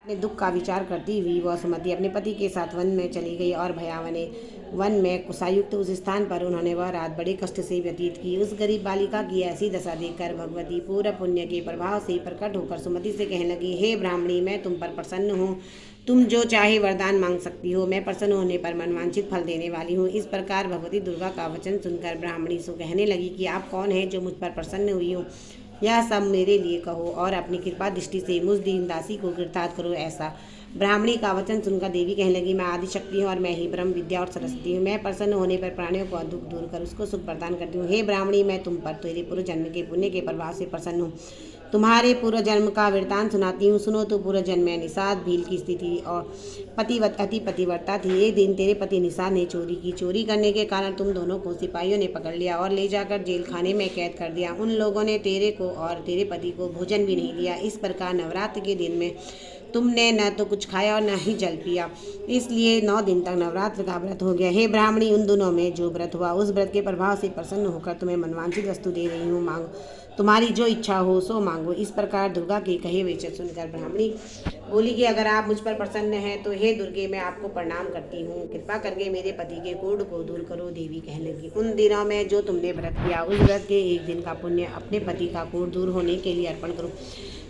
अपने दुख का विचार करती हुई वह सुमति अपने पति के साथ वन में चली गई और भयावने वन में कुशायुक्त उस स्थान पर उन्होंने वह रात बड़े कष्ट से व्यतीत की। उस गरीब बालिका की ऐसी दशा देखकर भगवती पूर्ण पुण्य के प्रभाव से प्रकट होकर सुमति से कहने लगी, हे ब्राह्मणी, मैं तुम पर प्रसन्न हूँ। तुम जो चाहे वरदान मांग सकती हो। मैं प्रसन्न होने पर मनवांछित फल देने वाली हूँ। इस प्रकार भगवती दुर्गा का वचन सुनकर ब्राह्मणी सो कहने लगी कि आप कौन है जो मुझ पर प्रसन्न हुई हो। यह सब मेरे लिए कहो और अपनी कृपा दृष्टि से मुझ दीन दासी को गिरफ्तार करो। ऐसा ब्राह्मणी का वचन सुनकर देवी कहने लगी, मैं आदिशक्ति हूँ और मैं ही ब्रह्म विद्या और सरस्वती हूँ। मैं प्रसन्न होने पर प्राणियों को दुख दूर कर उसको सुख प्रदान करती हूँ। हे ब्राह्मणी, मैं तुम पर तेरे पूर्व जन्म के पुण्य के प्रभाव से प्रसन्न हूँ। तुम्हारे पूर्व जन्म का वृत्तांत सुनाती हूँ, सुनो। तो पूर्व जन्म में निषाद भील की स्थिति और अति पतिव्रता थी। एक दिन तेरे पति निषाद ने चोरी की। चोरी करने के कारण तुम दोनों को सिपाहियों ने पकड़ लिया और ले जाकर जेल खाने में कैद कर दिया। उन लोगों ने तेरे को और तेरे पति को भोजन भी नहीं दिया। इस प्रकार नवरात्र के दिन में तुमने न तो कुछ खाया और न ही जल पिया, इसलिए 9 दिन तक नवरात्र का व्रत हो गया। हे ब्राह्मणी, उन दिनों में जो व्रत हुआ उस व्रत के प्रभाव से प्रसन्न होकर तुम्हें मनवांछित वस्तु दे रही हूँ। मांगो, तुम्हारी जो इच्छा हो सो मांगो। इस प्रकार दुर्गा के कहे वचन सुनकर ब्राह्मणी बोली कि अगर आप मुझ पर प्रसन्न हैं तो हे दुर्गे, मैं आपको प्रणाम करती हूँ। कृपा करके मेरे पति के कोढ़ को दूर करो। देवी कहने लगी, उन दिनों में जो तुमने व्रत किया उस व्रत के एक दिन का पुण्य अपने पति का कोढ़ दूर होने के लिए अर्पण करो।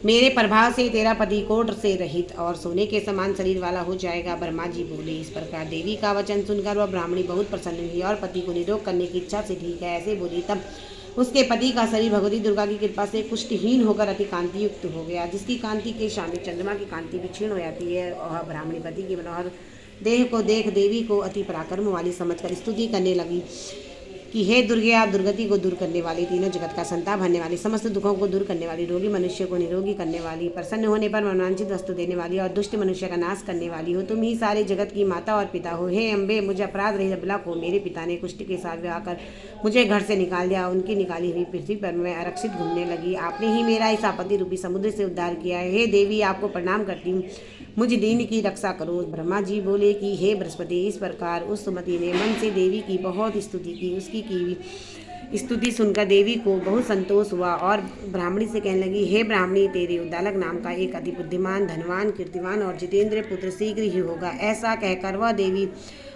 मेरे प्रभाव से तेरा पति कोढ़ से रहित और सोने के समान शरीर वाला हो जाएगा। ब्रह्मा जी बोले। इस प्रकार देवी का वचन सुनकर वह ब्राह्मणी बहुत प्रसन्न हुई और पति को निरोग करने की इच्छा से ठीक है ऐसे बोली। तब उसके पति का शरीर भगवती दुर्गा की कृपा से पुष्टिहीन होकर अति कांति युक्त हो गया, जिसकी कांति के सामने चंद्रमा की कांति भी क्षीण हो जाती है। और ब्राह्मणी पति की मनोहर देह को देख देवी को अति पराक्रम वाली समझकर स्तुति करने लगी कि हे दुर्गे, आप दुर्गति को दूर करने वाली, तीनों जगत का संताप भरने वाली, समस्त दुखों को दूर करने वाली, रोगी मनुष्य को निरोगी करने वाली, प्रसन्न होने पर मनवांछित वस्तु देने वाली और दुष्ट मनुष्य का नाश करने वाली हो। तुम ही सारे जगत की माता और पिता हो। हे अम्बे, मुझे अपराध रहित अबला को मेरे पिता ने कुष्ठ के साथ विवाह कर मुझे घर से निकाल दिया। उनकी निकाली हुई पृथ्वी पर मैं आरक्षित घूमने लगी। आपने ही मेरा इस आपत्ति रूपी समुद्र से उद्धार किया है। हे देवी, आपको प्रणाम करती हूँ, मुझ दीन की रक्षा करो। ब्रह्मा जी बोले कि हे बृहस्पति, इस प्रकार उस सुमति ने मन से देवी की बहुत स्तुति की। उसकी स्तुति सुनकर देवी को बहुत संतोष हुआ और ब्राह्मणी से कहने लगी, हे ब्राह्मणी, तेरे उद्दालक नाम का एक अति बुद्धिमान, धनवान, कीर्तिवान और जितेंद्र पुत्र शीघ्र ही होगा। ऐसा कहकर वह देवी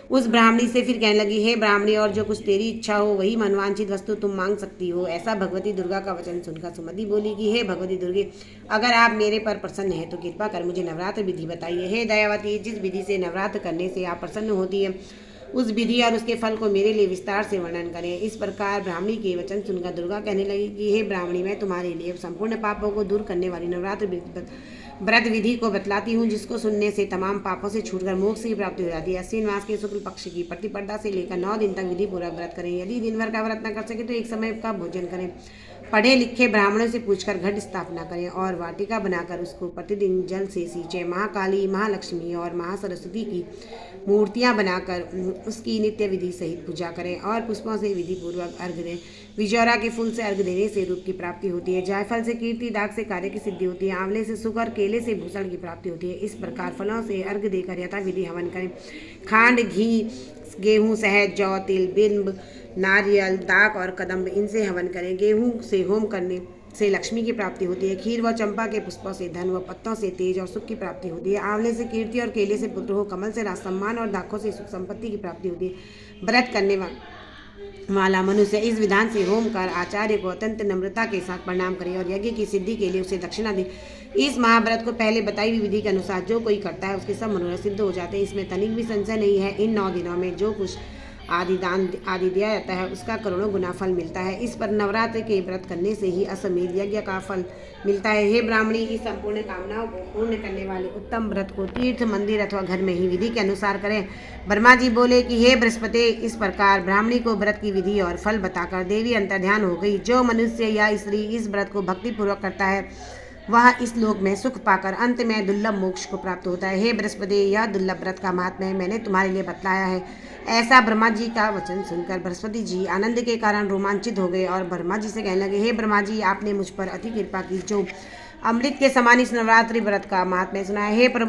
उस ब्राह्मणी से फिर कहने लगी, हे ब्राह्मणी, और जो कुछ तेरी इच्छा हो वही मनवांछित वस्तु तुम मांग सकती हो। ऐसा भगवती दुर्गा का वचन सुनकर सुमति बोली कि हे भगवती दुर्गे, अगर आप मेरे पर प्रसन्न हैं तो कृपा कर मुझे नवरात्र विधि बताइए। हे दयावती, जिस विधि से नवरात्र करने से आप प्रसन्न होती है उस विधि और उसके फल को मेरे लिए विस्तार से वर्णन करें। इस प्रकार ब्राह्मणी के वचन सुनकर दुर्गा कहने लगी कि हे ब्राह्मणी, मैं तुम्हारे लिए संपूर्ण पापों को दूर करने वाली नवरात्र व्रत विधि को बतलाती हूँ, जिसको सुनने से तमाम पापों से छूटकर मोक्ष की प्राप्ति हो जाती है। अश्विन मास के शुक्ल पक्ष की प्रतिपदा से लेकर 9 दिन तक विधि पूर्वक व्रत करें। यदि दिन भर का व्रत न कर सके तो एक समय का भोजन करें। पढ़े लिखे ब्राह्मणों से पूछकर घट स्थापना करें और वाटिका बनाकर उसको प्रतिदिन जल से सींचे। महाकाली, महालक्ष्मी और महासरस्वती की मूर्तियां बनाकर उसकी नित्य विधि सहित पूजा करें और पुष्पों से विधि पूर्वक अर्घ्य दें। विजौरा के फूल से अर्घ्य देने से रूप की प्राप्ति होती है। जायफल से कीर्ति, दाग से कार्य की सिद्धि होती है। आंवले से सुख और केले से भूषण की प्राप्ति होती है। इस प्रकार फलों से अर्घ्य देकर यथा विधि हवन करें। खांड, घी, गेहूँ, शहद, जौ, तिल, बिंब, नारियल, दाक और कदम्ब, इनसे हवन करें। गेहूँ से होम करने से लक्ष्मी की प्राप्ति होती है। खीर व चंपा के पुष्पों से धन व पत्तों से तेज और सुख की प्राप्ति होती है। आंवले से कीर्ति और केले से पुत्र हो, कमल से राज सम्मान और दाखों से सुख संपत्ति की प्राप्ति होती है। व्रत करने वाला मनुष्य इस विधान से होम कर आचार्य को अत्यंत नम्रता के साथ प्रणाम करे और यज्ञ की सिद्धि के लिए उसे दक्षिणा दे। इस महाव्रत को पहले बताई हुई विधि के अनुसार जो कोई करता है उसके सब मनोरथ सिद्ध हो जाते हैं। इसमें तनिक भी संशय नहीं है। इन 9 दिनों में जो कुछ आदि दान आदि दिया जाता है उसका करोड़ों गुना फल मिलता है। इस पर नवरात्र के व्रत करने से ही अश्वमेध यज्ञ का फल मिलता है। हे ब्राह्मणी, की संपूर्ण कामनाओं को पूर्ण करने वाले उत्तम व्रत को तीर्थ, मंदिर अथवा घर में ही विधि के अनुसार करें। ब्रह्मा जी बोले कि हे बृहस्पति, इस प्रकार ब्राह्मणी को व्रत की विधि और फल बताकर देवी अंतर्ध्यान हो गई। जो मनुष्य या स्त्री इस व्रत को भक्तिपूर्वक करता है वह इस लोक में सुख पाकर अंत में दुर्लभ मोक्ष को प्राप्त होता है। हे बृहस्पति, यह दुर्लभ व्रत का महात्म्य मैंने तुम्हारे लिए बतलाया है। ऐसा ब्रह्मा जी का वचन सुनकर बृहस्पति जी आनंद के कारण रोमांचित हो गए और ब्रह्मा जी से कहने लगे, हे ब्रह्मा जी, आपने मुझ पर अति कृपा की जो अमृत के समान इस नवरात्रि व्रत का महात्म्य सुना है। हे प्रभु,